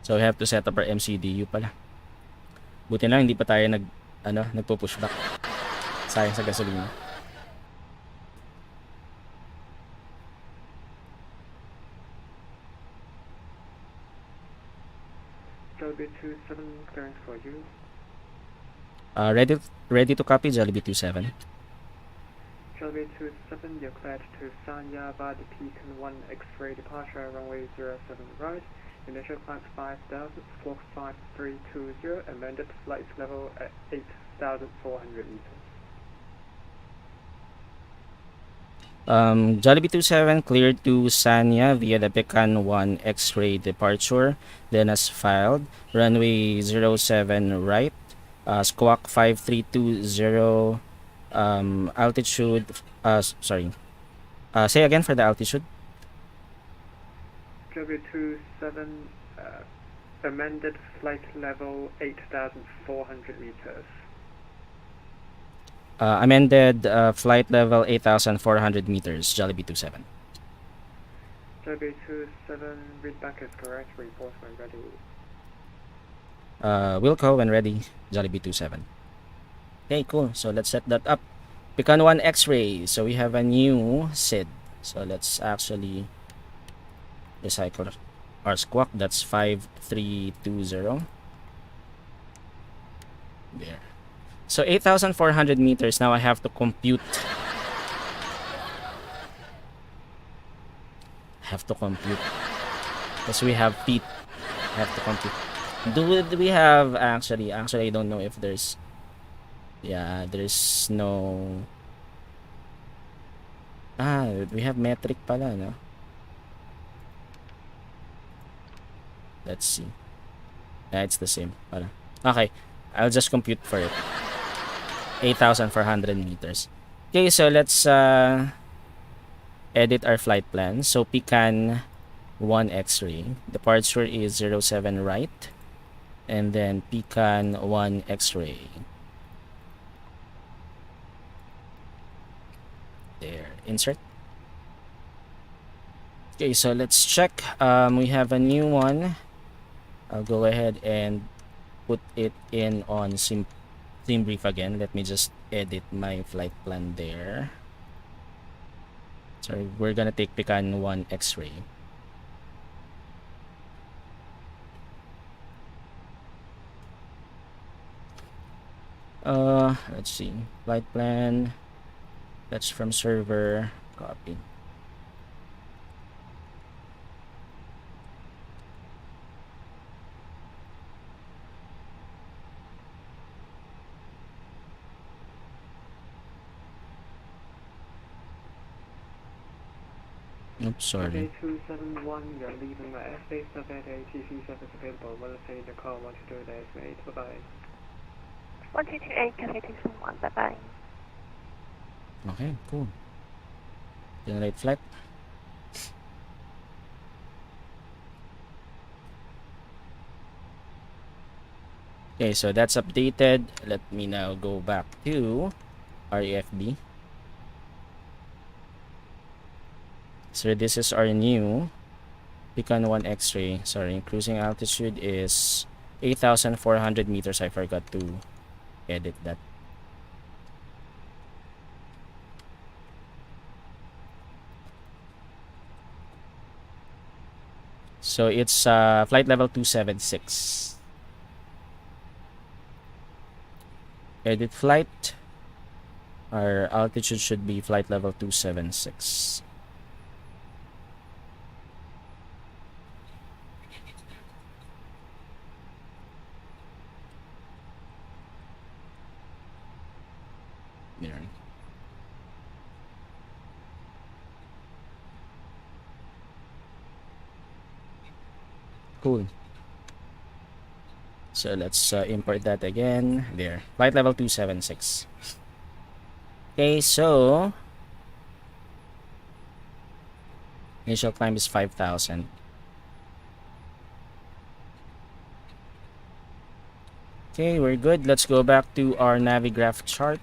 So we have to set up our MCDU pala. Buti na hindi pa tayo nagpo-pushback. Sayang sa gasolina.
Jollibee 27 clearance for you.
Ready to copy, Jollibee 27.
Jollibee 27, you're cleared to Sanya via the Beacon 1 X-ray departure runway 07 right. Initial climb 5,000, 45320, amended flight level at 8,400 meters.
Jollibee 27 cleared to Sanya via the Pecan 1 X-ray departure, then as filed, runway 07 right, squawk 5320, altitude, say again for the altitude.
Jollibee 27, amended flight level 8,400 meters.
Amended flight level 8,400 meters, Jollibee 27.
Jollibee 27, readback is correct, report when ready.
Wilco when ready, Jollibee 27. Okay, cool. So let's set that up. Pecan 1 X-ray. So we have a new SID. So let's actually recycle our squawk. That's 5320. There. So 8,400 meters. Now I have to compute. Because we have feet. Have to compute. Do we have actually I don't know if there's there's no we have metric pala, no? Let's see. Yeah, it's the same pala. Okay, I'll just compute for it. 8,400 meters. Okay, so let's edit our flight plan. So Pecan 1 X-ray. Departure is 07 right. And then Pecan 1 X-ray. There. Insert. Okay, so let's check. We have a new one. I'll go ahead and put it in on sim brief again. Let me just edit my flight plan there. Sorry, we're gonna take Pecan 1 X-ray. Let's see. Flight plan. That's from server. Copy. Oops, sorry.
271, you're leaving the airspace of at ATC service available. We'll say the call 122 days made. Bye bye.
1228, Cafe 271, bye bye.
Okay, cool. Generate flight. Okay, so that's updated. Let me now go back to REFB. So this is our new Pecan 1 X-ray. Sorry, cruising altitude is 8,400 meters. I forgot to edit that. So it's flight level 276. Edit flight. Our altitude should be flight level 276. There. Cool. So let's import that again. There. Flight level 276. Okay, so initial climb is 5,000. Okay, we're good. Let's go back to our Navigraph chart.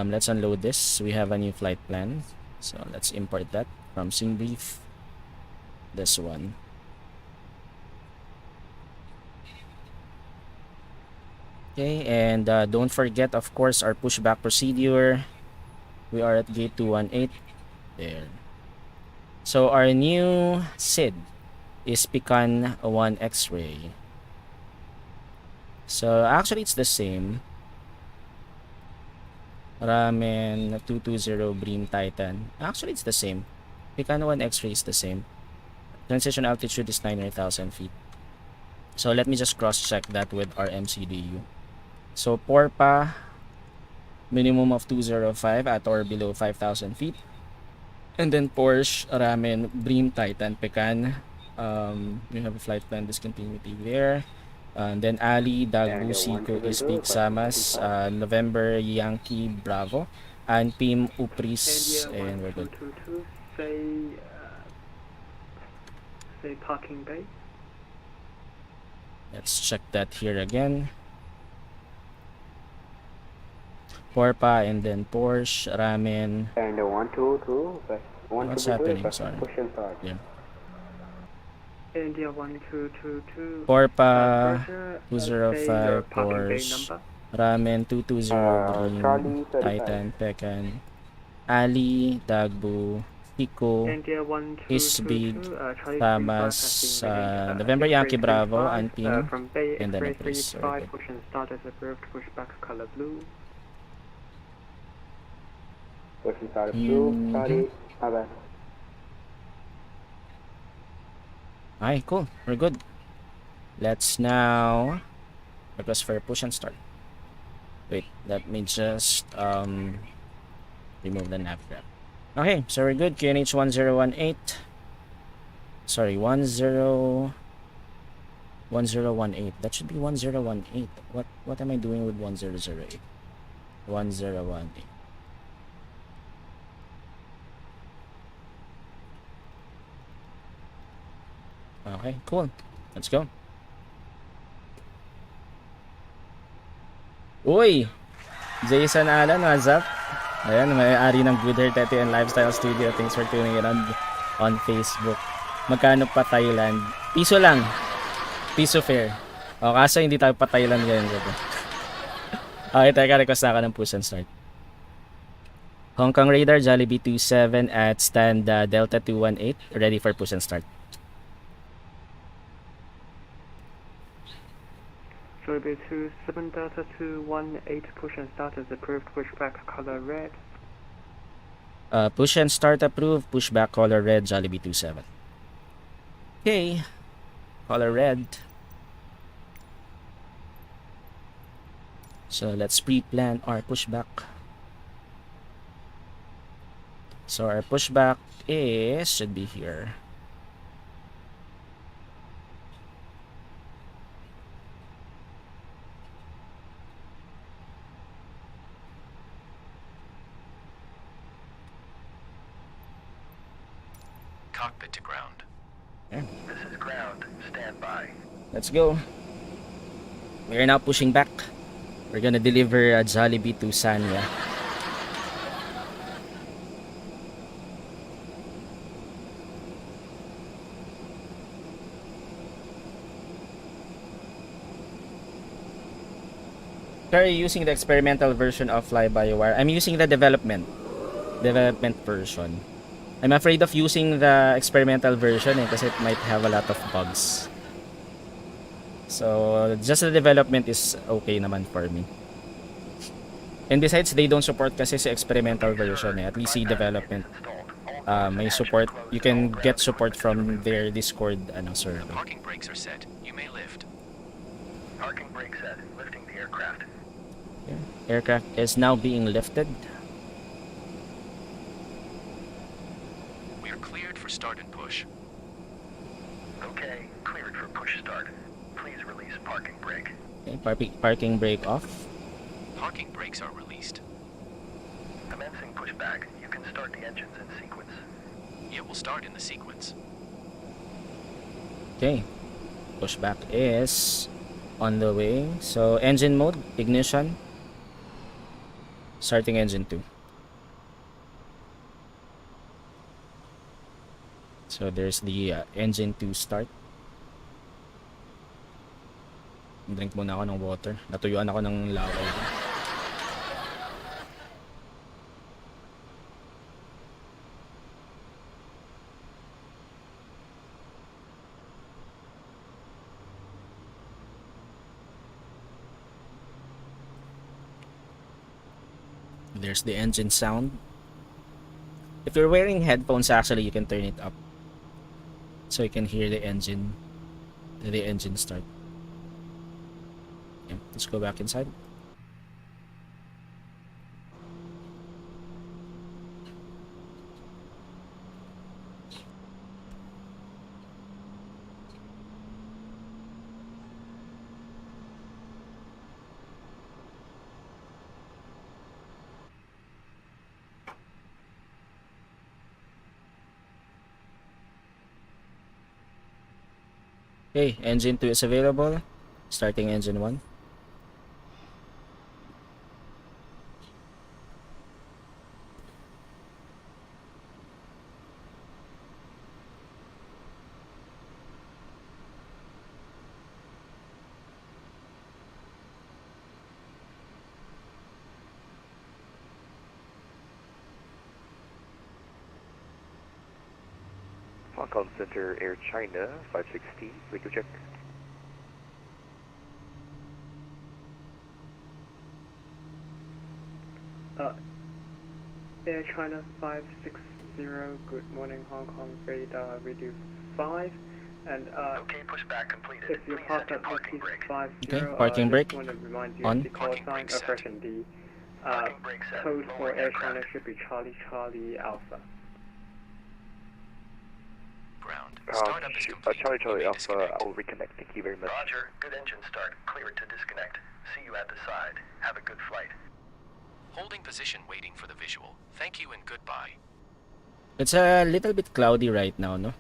Let's unload this. We have a new flight plan. So let's import that from SimBrief. This one. Okay, and don't forget, of course, our pushback procedure. We are at gate 218. There. So our new SID is Pecan 1 X-ray. So actually it's the same. Ramen 220 Bream Titan. Actually it's the same. Pecan 1 X-ray is the same. Transition altitude is 900,000 feet. So let me just cross-check that with our MCDU. So Porpa, minimum of 205 at or below 5,000 feet. And then Porsche, Ramen, Bream, Titan, Pecan. We have a flight plan discontinuity there. And then Ali, Dagbu, Siko, Ispik, Samas, November, Yankee, Bravo, and Pim, Upris,
India
and we're good.
1222, say parking bay.
Let's check that here again. Porpa and then Porsche, Ramen.
And 122,
What's happening? Sorry.
push and start.
Yeah.
India 1222.
Porpa,
Roger,
205,
parking bay
Porsche,
number.
Ramen, 220, Green,
Charlie 35.
Titan, Pecan, Ali, Dagbu, Hiko,
India
Isbig,
1222, Charlie
Tamas,
35 has been released,
November Yankee Bravo,
35,
and Pim,
from Bay
and then
X-ray
Upris.
35, push and start as approved, pushback color blue.
Push and start blue. Sorry, my bad.
Alright, cool. We're good. Let's now request for a push and start. Wait, let me just remove the nav grab. Okay, so we're good. QNH 1018. Sorry, 1018. That should be 1018. What am I doing with 1008? 1018. Okay, cool. Let's go. Uy! Jason Alan, what's up? Ayan, may-ari ng Good Hair Tattoo and Lifestyle Studio. Thanks for tuning in on Facebook. Magkano pa Thailand? Piso lang. Piso fare. O, kaso hindi tayo pa Thailand ngayon. Okay, teka, request na ako ng push and start. Hong Kong Radar, Jollibee 27 at stand Delta 218. Ready for push and start.
Jollibee 27 Delta 218, push and start as approved, pushback color red.
Push and start approved, pushback color red, Jollibee 27. Okay, color red. So let's pre-plan our pushback. So our pushback should be here.
Cockpit to ground.
Yeah.
This is ground. Stand by.
Let's go. We are now pushing back. We're gonna deliver a Jollibee to Sanya. Are you using the experimental version of fly-by-wire? I'm using the development version. I'm afraid of using the experimental version because it might have a lot of bugs. So just the development is okay naman for me. And besides, they don't support kasi sa experimental version At least the development may support. You can get support from their Discord server.
Parking brakes are set. You may lift. Parking brake set. Lifting the aircraft.
Yeah. Aircraft is now being lifted.
We are cleared for start and push. Okay, cleared for push start. Please release parking brake.
Okay, parking brake off.
Parking brakes are released. Commencing pushback. You can start the engines in sequence. It will start in the sequence.
Okay, pushback is on the way. So engine mode, ignition, starting engine 2. So there's the engine 2 start. Drink muna ako ng water. Natuyuan ako ng laway. There's the engine sound. If you're wearing headphones, actually, you can turn it up so you can hear the engine start. Yeah, let's go back inside. Okay, engine 2 is available. Starting engine 1.
Hong Kong Center, Air China, 560, wait to check.
Air China 560, good morning Hong Kong, radar reduce 5, and
Okay, pushback completed.
if you
Please
pass
enter
that
parking
Yankee
brake.
50,
Okay, parking brake
just want to remind you
on.
of the call
Parking
sign
brake set.
oppression D.
Parking brake set.
Code for
Lowering
Air
aircraft.
China should be Charlie Charlie Alpha.
Ground. Startup is complete.
Charlie
You may
Alpha,
disconnect.
I will reconnect, thank you very much.
Roger. Good engine start. Cleared to disconnect. See you at the side. Have a good flight. Holding position waiting for the visual. Thank you and goodbye.
It's a little bit cloudy right now, no?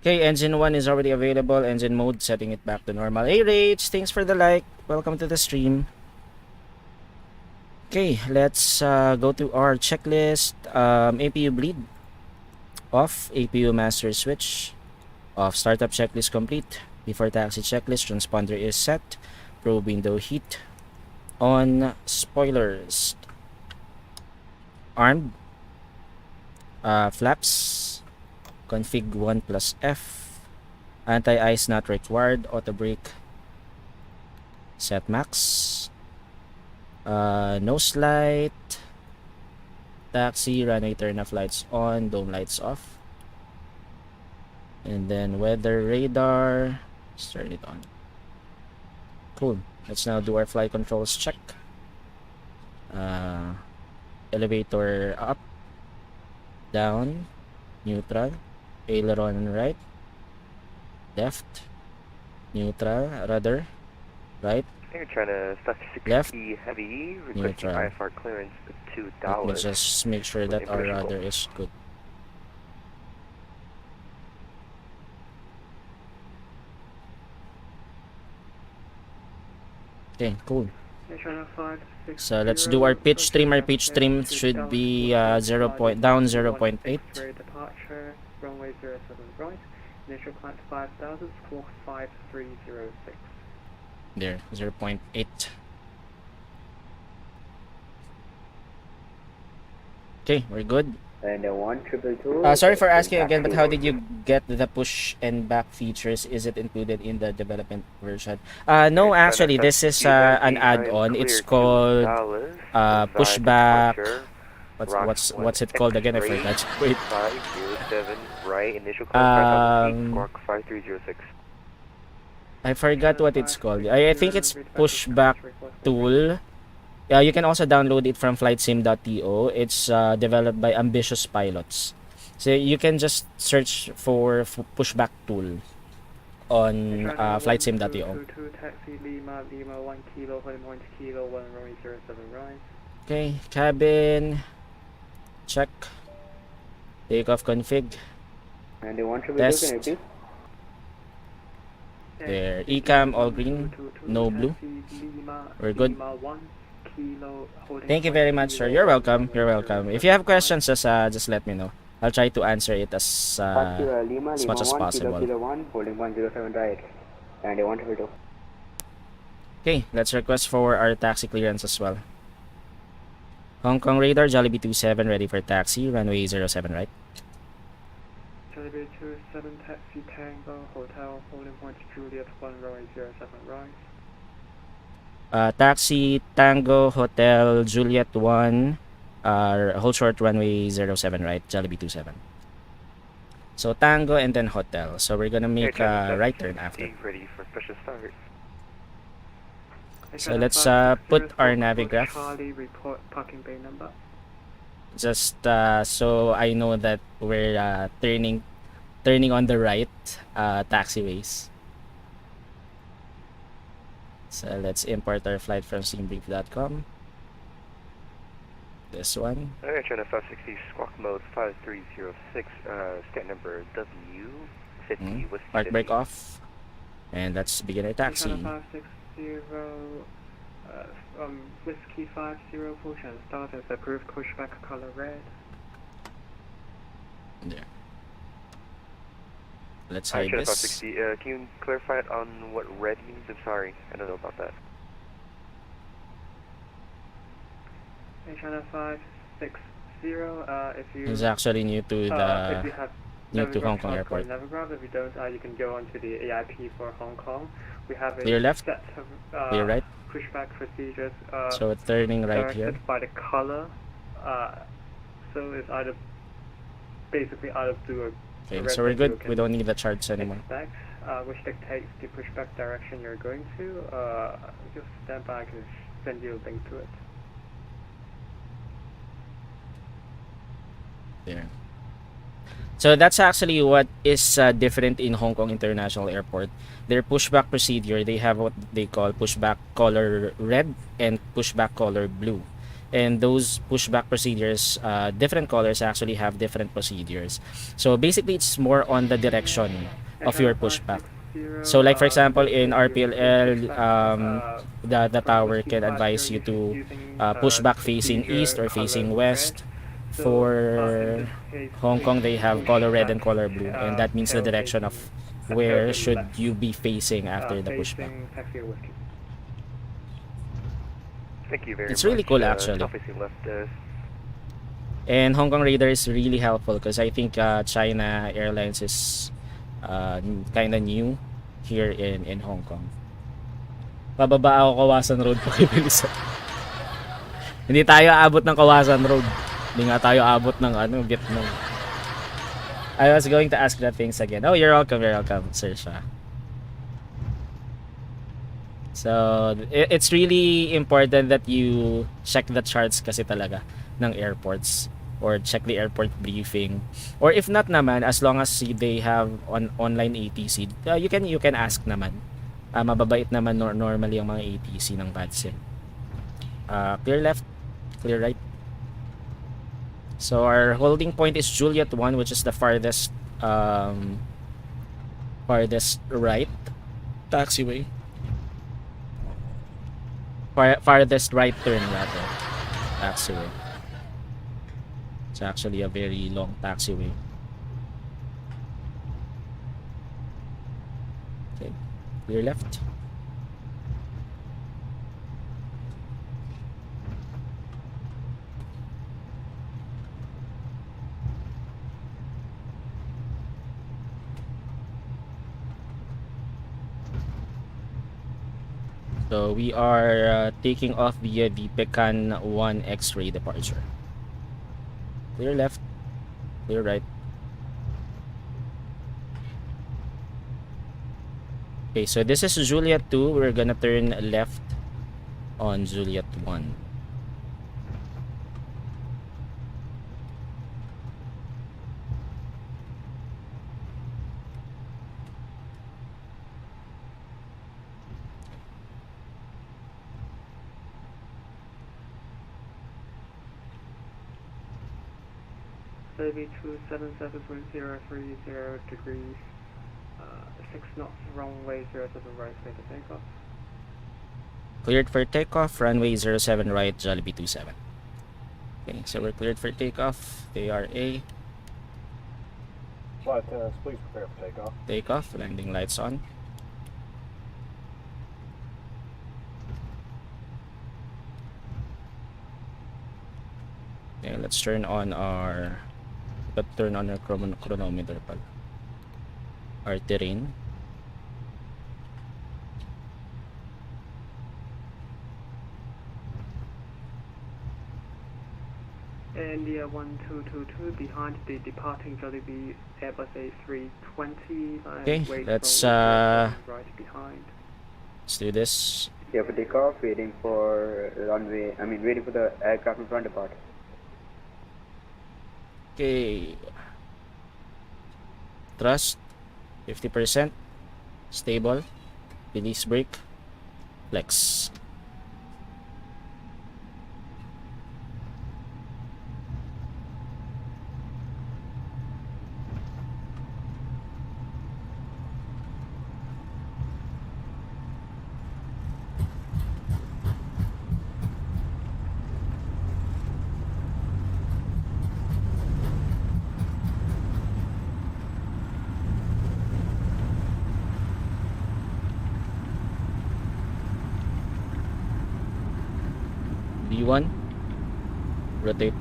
Okay, engine 1 is already available. Engine mode, setting it back to normal. Hey Rach, thanks for the like. Welcome to the stream. Okay, let's go to our checklist. APU bleed off. APU master switch off. Startup checklist complete. Before taxi checklist, transponder is set. Probe window heat on. Spoilers armed. Flaps. Config 1 plus F. Anti-ice not required. Auto brake set max. Nose light. Taxi, runway turn off lights on, dome lights off. And then weather radar. Let's turn it on. Cool. Let's now do our flight controls check. Elevator up, down, neutral, aileron right, left, neutral, rudder right,
Air China 560
left,
heavy, requesting
neutral.
IFR clearance to
Let me
Dallas.
just make sure that our rudder is good. Okay, cool.
Air China 560.
So let's do our pitch trim. Our pitch trim should be down 0.8.
Departure, runway 07 right. Initial climb 5,000, squawk 5306.
There, 0.8. Okay, we're good.
And 122.
Sorry for asking again, but how did you get the push and back features? Is it included in the development version? No, actually, this is an add-on. It's called pushback. What's it called again? I forgot. Wait.
507 right, initial climb 5,000 squawk 5306.
I forgot what it's called. I think it's pushback tool. Yeah, you can also download it from flightsim.to. It's developed by ambitious pilots. So you can just search for pushback tool on flightsim.to.
Taxi Lima 1 kilo, 1 kilo, 1 runway 07 right.
Okay, cabin check. Takeoff config.
And 122,
Test.
can you repeat?
There, ECAM all green, no blue. We're good. Thank you very much, sir. You're welcome. You're welcome. If you have questions, just let me know. I'll try to answer it as
Lima,
much as
Lima 1,
possible.
Kilo 1, holding 107 right. And 122.
Okay, let's request for our taxi clearance as well. Hong Kong radar, Jollibee 27 ready for taxi, runway 07 right.
Jollibee 27 taxi Tango Hotel holding point Juliet 1 runway 07 right.
Taxi Tango Hotel Juliet 1, hold short runway 07 right, Jollibee 27. So Tango and then Hotel. So we're gonna make a right turn after.
Ready for special start.
So let's put our navigraph.
Charlie report parking bay number.
Just so I know that we're turning on the right taxiways. So let's import our flight from simbrief.com. This one.
Alright, China 560 squawk mode 5306, stand number W 50 Whiskey
Park
50.
brake off. And let's begin our taxi.
China 560 Whiskey 50 push and start as approved pushback color red.
There. Let's
Alright,
hide
China
this.
560, can you clarify it on what red means? I'm sorry, I don't know about that.
China 560, if you...
It's actually new to
if you
the
have
new to Hong Kong
Navigraph,
airport.
Navigraph. If you don't, you can go on to the AIP for Hong Kong. We have a
Clear left,
set of
clear right.
pushback procedures
So turning right
directed
here.
by the color. So it's either basically either do a
Okay,
red
so we're
that
good.
you can
We don't need the charts anymore.
expect, which dictates the pushback direction you're going to. Just stand by, I can send you a link to it.
There. So that's actually what is different in Hong Kong International Airport. Their pushback procedure, they have what they call pushback color red and pushback color blue. And those pushback procedures, different colors actually have different procedures. So basically, it's more on the direction of your pushback. So like for example, in RPLL, the tower can advise you to push back facing east or facing west. For Hong Kong, they have color red and color blue, and that means the direction of where should you be facing after the pushback.
Thank you very much.
It's really cool actually.
Facing left,
And Hong Kong radar is really helpful because I think China Airlines is kind of new here in Hong Kong. Pababa ako Kawasan Road po kay Bilisan. Hindi tayo aabot ng Kawasan Road. Hindi nga tayo abot ng Vietnam. I was going to ask that things again. Oh, you're welcome, Sir Shah. So, it's really important that you check the charts kasi talaga ng airports or check the airport briefing. Or if not naman, as long as they have online ATC, you can ask naman. Mababait naman normally ang mga ATC ng VADSIM. Clear left, clear right. So our holding point is Juliet 1, which is the farthest right taxiway. Farthest right turn rather taxiway. It's actually a very long taxiway. Okay, clear left. So we are taking off via the Pecan 1 X-ray departure. Clear left, clear right. Okay, so this is Juliet 2. We're gonna turn left on Juliet 1.
Jollibee 277.030 degrees, 6 knots, runway 07 right, clear to takeoff.
Cleared for takeoff, runway 07 right, Jollibee 27. Okay, so we're cleared for takeoff, ARA.
Flight attendants, please prepare for takeoff.
Takeoff, landing lights on. Okay, let's turn on our chronometer pala. Our terrain.
India 1222 behind the departing Jollibee Airbus A320.
Okay,
wait
let's
for right behind.
let's do this.
Clear for takeoff, waiting for runway, waiting for the aircraft in front to depart.
Okay. Thrust 50%. Stable. Release brake. Flex. B1. Rotate